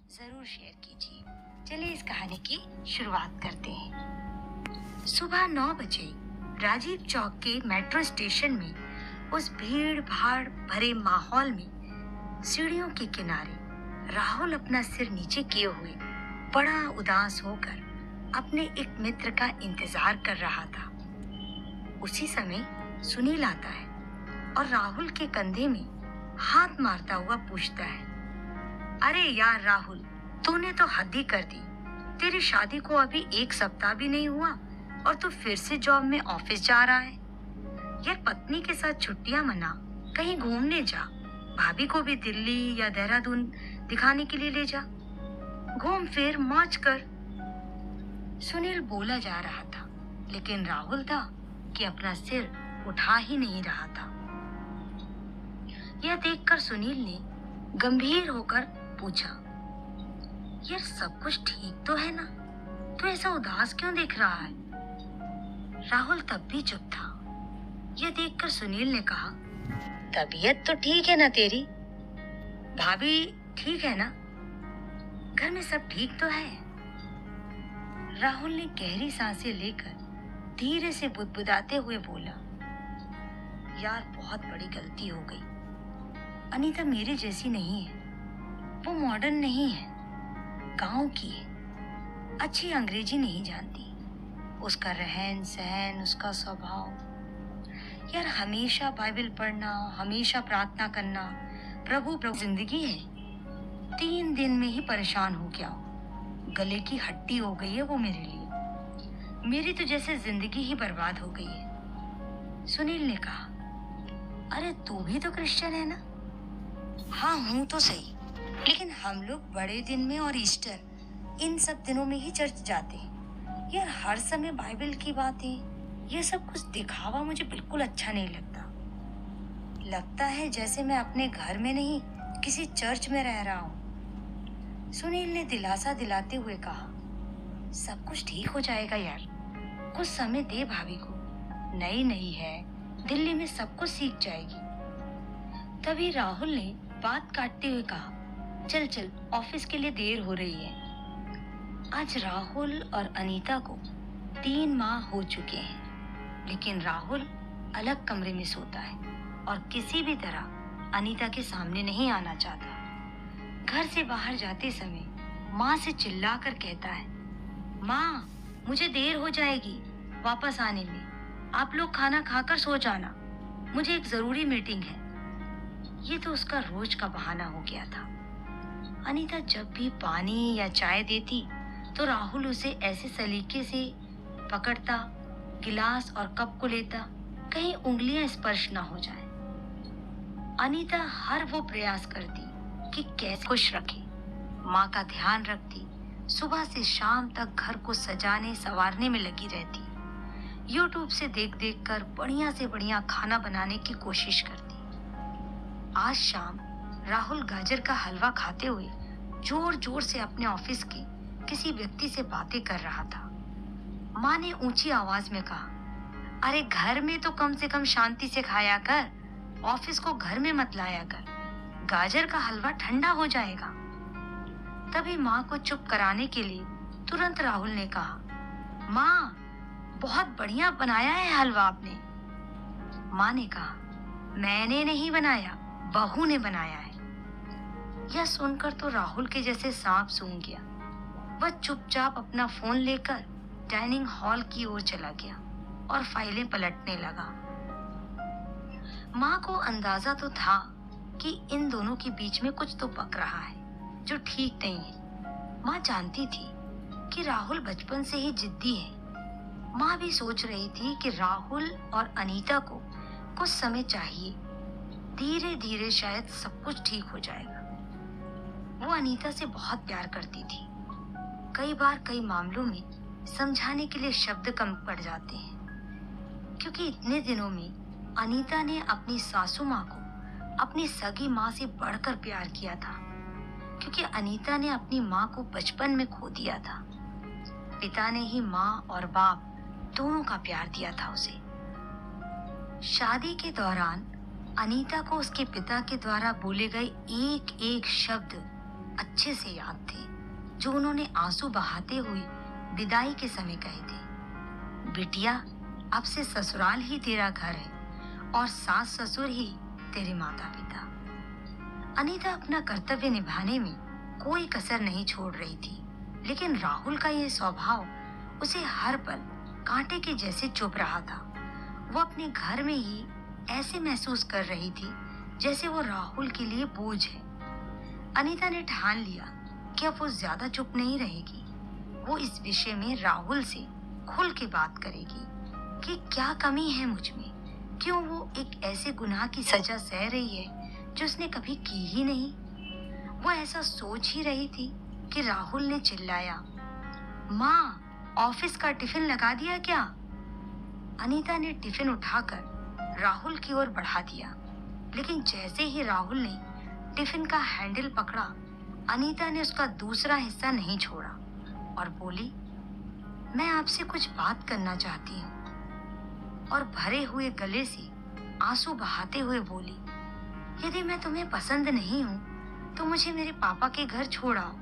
जरूर शेयर कीजिए। चलिए इस कहानी की शुरुआत करते हैं। सुबह 9 बजे राजीव चौक के मेट्रो स्टेशन में उस भीड़ भाड़ भरे माहौल में सीढ़ियों के किनारे राहुल अपना सिर नीचे किए हुए बड़ा उदास होकर अपने एक मित्र का इंतजार कर रहा था। उसी समय सुनील आता है और राहुल के कंधे में हाथ मारता हुआ पूछता है, अरे यार राहुल, तूने तो हद ही कर दी। तेरी शादी को अभी 1 सप्ताह भी नहीं हुआ और तू फिर से जॉब में ऑफिस जा रहा है। यार पत्नी के साथ छुट्टियां मना, कहीं घूमने जा, भाभी को भी दिल्ली या देहरादून दिखाने के लिए ले जा, घूम फिर मौज कर। सुनील बोला जा रहा था, लेकिन राहुल था कि अपना सिर उठा ही नहीं रहा था। यह देखकर सुनील ने गंभीर होकर पूछा, यार सब कुछ ठीक तो है ना? तू ऐसा उदास क्यों दिख रहा है? राहुल तब भी चुप था। यह देखकर सुनील ने कहा, तबीयत तो ठीक है ना तेरी? भाभी ठीक है ना? घर में सब ठीक तो है? राहुल ने गहरी सांसें लेकर धीरे से बुदबुदाते हुए बोला, यार बहुत बड़ी गलती हो गई। अनीता मेरे जैसी नहीं है, वो मॉडर्न नहीं है, गांव की है, अच्छी अंग्रेजी नहीं जानती। उसका रहन सहन, उसका स्वभाव, यार हमेशा बाइबल पढ़ना, हमेशा प्रार्थना करना, प्रभु प्रभु जिंदगी है। 3 दिन में ही परेशान हो गया, गले की हड्डी हो गई है वो मेरे लिए। मेरी तो जैसे जिंदगी ही बर्बाद हो गई है। सुनील ने कहा, अरे तू भी तो क्रिश्चियन है ना? हाँ हूँ तो सही, लेकिन हम लोग बड़े दिन में और ईस्टर इन सब दिनों में ही चर्च जाते हैं। यार हर समय बाइबल की बातें, ये सब कुछ दिखावा मुझे बिल्कुल अच्छा नहीं लगता। लगता है जैसे मैं अपने घर में नहीं किसी चर्च में रह रहा हूँ। सुनील ने दिलासा दिलाते हुए कहा, सब कुछ ठीक हो जाएगा यार, कुछ समय दे भाभी को, नई नई है, दिल्ली में सब कुछ सीख जाएगी। तभी राहुल ने बात काटते हुए कहा, चल चल ऑफिस के लिए देर हो रही है। आज राहुल और अनीता को 3 माह हो चुके हैं, लेकिन राहुल अलग कमरे में सोता है और किसी भी तरह अनीता के सामने नहीं आना चाहता। घर से बाहर जाते समय माँ से चिल्लाकर कहता है, माँ मुझे देर हो जाएगी वापस आने में, आप लोग खाना खाकर सो जाना, मुझे एक जरूरी मीटिंग है। ये तो उसका रोज का बहाना हो गया था। अनीता जब भी पानी या चाय देती तो राहुल उसे ऐसे सलीके से पकड़ता, गिलास और कप को लेता, कहीं उंगलियां स्पर्श ना हो जाए। अनीता हर वो प्रयास करती कि कैसे खुश रखे, माँ का ध्यान रखती, सुबह से शाम तक घर को सजाने संवारने में लगी रहती, यूट्यूब से देख देख कर बढ़िया से बढ़िया खाना बनाने की कोशिश करती। आज शाम राहुल गाजर का हलवा खाते हुए जोर जोर से अपने ऑफिस के किसी व्यक्ति से बातें कर रहा था। माँ ने ऊंची आवाज में कहा, अरे घर में तो कम से कम शांति से खाया कर, ऑफिस को घर में मत लाया कर, गाजर का हलवा ठंडा हो जाएगा। तभी माँ को चुप कराने के लिए तुरंत राहुल ने कहा, माँ बहुत बढ़िया बनाया है हलवा आपने। माँ ने कहा, मैंने नहीं बनाया, बहू ने बनाया है। यह सुनकर तो राहुल के जैसे सांप सूंघ गया। वह चुपचाप अपना फोन लेकर डाइनिंग हॉल की ओर चला गया और फाइलें पलटने लगा। माँ को अंदाजा तो था कि इन दोनों के बीच में कुछ तो पक रहा है जो ठीक नहीं है। माँ जानती थी कि राहुल बचपन से ही जिद्दी है। माँ भी सोच रही थी कि राहुल और अनीता को कुछ समय चाहिए, धीरे धीरे शायद सब कुछ ठीक हो जाएगा। वो अनीता से बहुत प्यार करती थी। कई बार कई मामलों में समझाने के लिए शब्द कम पड़ जाते हैं, क्योंकि इतने दिनों में अनीता ने अपनी सासू माँ को अपनी सगी माँ से बढ़कर प्यार किया था, क्योंकि अनीता ने अपनी माँ को बचपन में खो दिया था। पिता ने ही माँ और बाप दोनों का प्यार दिया था उसे। शादी के दौरान अनीता को उसके पिता के द्वारा बोले गए एक एक शब्द अच्छे से याद थे, जो उन्होंने आंसू बहाते हुए विदाई के समय कहे थे। बिटिया, अब से ससुराल ही तेरा घर है और सास ससुर ही तेरे माता पिता। अनीता अपना कर्तव्य निभाने में कोई कसर नहीं छोड़ रही थी, लेकिन राहुल का ये स्वभाव उसे हर पल कांटे के जैसे चुभ रहा था। वो अपने घर में ही ऐसे महसूस कर रही थी जैसे वो राहुल के लिए बोझ है। अनीता ने ठान लिया कि अब वो ज्यादा चुप नहीं रहेगी। वो इस विषय में राहुल से खुल के बात करेगी कि क्या कमी है मुझ में, क्यों वो एक ऐसे गुनाह की सजा सह रही है जो उसने कभी की ही नहीं। वो ऐसा सोच ही रही थी कि राहुल ने चिल्लाया, माँ, ऑफिस का टिफिन लगा दिया क्या? अनीता ने टिफिन उठाकर राहुल की ओर बढ़ा दिया, लेकिन जैसे ही राहुल ने टिफिन का हैंडल पकड़ा, अनीता ने उसका दूसरा हिस्सा नहीं छोड़ा और बोली, मैं आपसे कुछ बात करना चाहती हूँ। और भरे हुए गले से आंसू बहाते हुए बोली, यदि मैं तुम्हें पसंद नहीं हूँ तो मुझे मेरे पापा के घर छोड़ आओ।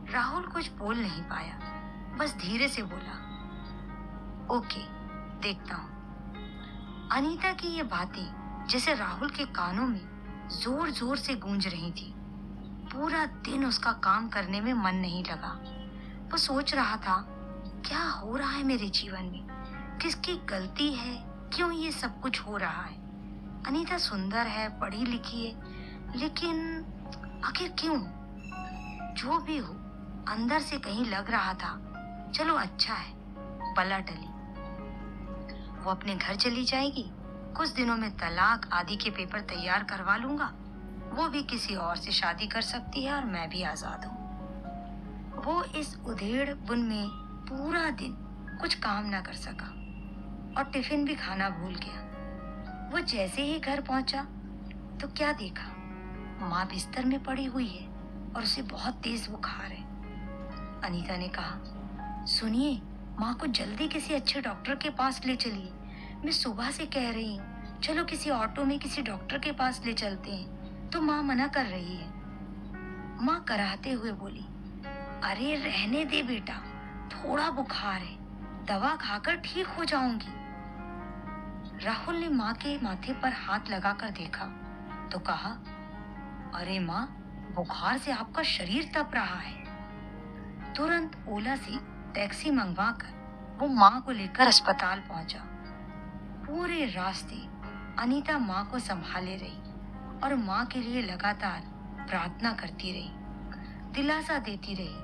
राहुल कुछ बोल नहीं पाया, बस धीरे से बोला, ओके, देखता हूँ। अनीता की ये बातें जैसे राहुल के कानों में जोर जोर से गूंज रही थी। पूरा दिन उसका काम करने में मन नहीं लगा। वो सोच रहा था, क्या हो रहा है मेरे जीवन में, किसकी गलती है, क्यों ये सब कुछ हो रहा है। अनीता सुंदर है, पढ़ी लिखी है, लेकिन आखिर क्यों? जो भी हो, अंदर से कहीं लग रहा था, चलो अच्छा है, बला टली। वो अपने घर चली जाएगी, कुछ दिनों में तलाक आदि के पेपर तैयार करवा लूंगा। वो भी किसी और से शादी कर सकती है और मैं भी आजाद हूँ। वो इस उधेड़ बुन में पूरा दिन कुछ काम ना कर सका और टिफिन भी खाना भूल गया। वो जैसे ही घर पहुंचा तो क्या देखा, माँ बिस्तर में पड़ी हुई है और उसे बहुत तेज बुखार है। अनीता ने कहा, सुनिए, माँ को जल्दी किसी अच्छे डॉक्टर के पास ले चलिए। मैं सुबह से कह रही हूँ, चलो किसी ऑटो में किसी डॉक्टर के पास ले चलते हैं, तो माँ मना कर रही है। माँ कराहते हुए बोली, अरे रहने दे बेटा, थोड़ा बुखार है, दवा खाकर ठीक हो जाऊंगी। राहुल ने माँ के माथे पर हाथ लगाकर देखा तो कहा, अरे माँ, बुखार से आपका शरीर तप रहा है। तुरंत ओला से टैक्सी मंगवाकर वो माँ को लेकर अस्पताल पहुंचा। पूरे रास्ते अनीता माँ को संभाले रही और माँ के लिए लगातार प्रार्थना करती रही, दिलासा देती रही,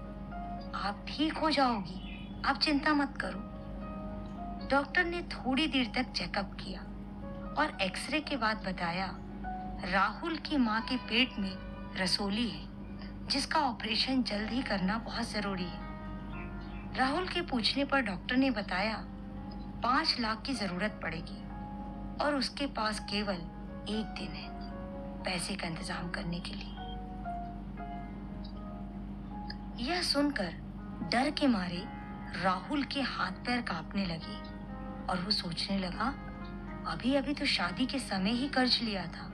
आप ठीक हो जाओगी, आप चिंता मत करो। डॉक्टर ने थोड़ी देर तक चेकअप किया और एक्सरे के बाद बताया, राहुल की माँ के पेट में रसोली है, जिसका ऑपरेशन जल्द ही करना बहुत जरूरी है। राहुल के पूछने पर डॉक्टर ने बताया 5 लाख की जरूरत पड़ेगी और उसके पास केवल 1 दिन है पैसे का इंतजाम करने के लिए। यह सुनकर डर के मारे राहुल के हाथ पैर कांपने लगे और वो सोचने लगा, अभी अभी तो शादी के समय ही कर्ज लिया था,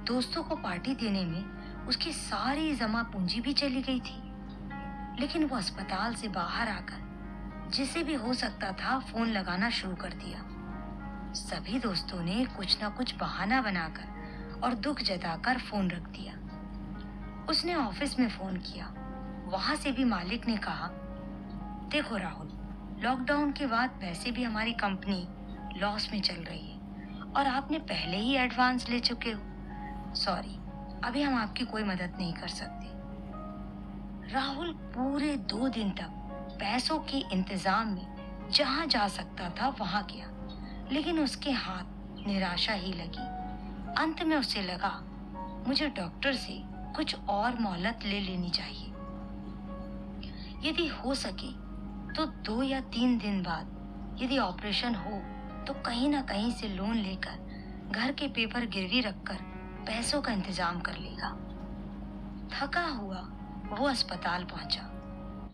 दोस्तों को पार्टी देने में उसकी सारी जमा पूंजी भी चली गई थी। लेकिन वो अस्पताल से बाहर आकर जिसे भी हो सकता था फोन लगाना शुरू कर दिया। सभी दोस्तों ने कुछ ना कुछ बहाना बनाकर और दुख जताकर फोन रख दिया। उसने ऑफिस में फोन किया, वहां से भी मालिक ने कहा, देखो राहुल, लॉकडाउन के बाद वैसे भी हमारी कंपनी लॉस में चल रही है और आपने पहले ही एडवांस ले चुके हो। सॉरी, अभी हम आपकी कोई मदद नहीं कर सकते। राहुल पूरे 2 दिन तक पैसों के इंतजाम में जहां जा सकता था वहां गया, लेकिन उसके हाथ निराशा ही लगी। अंत में उसे लगा, मुझे डॉक्टर से कुछ और मोहलत ले लेनी चाहिए। यदि हो सके तो 2 या 3 दिन बाद यदि ऑपरेशन हो तो कहीं ना कहीं से लोन लेकर घर के पेपर गिरवी रखकर पैसों का इंतजाम कर लेगा। थका हुआ वो अस्पताल पहुंचा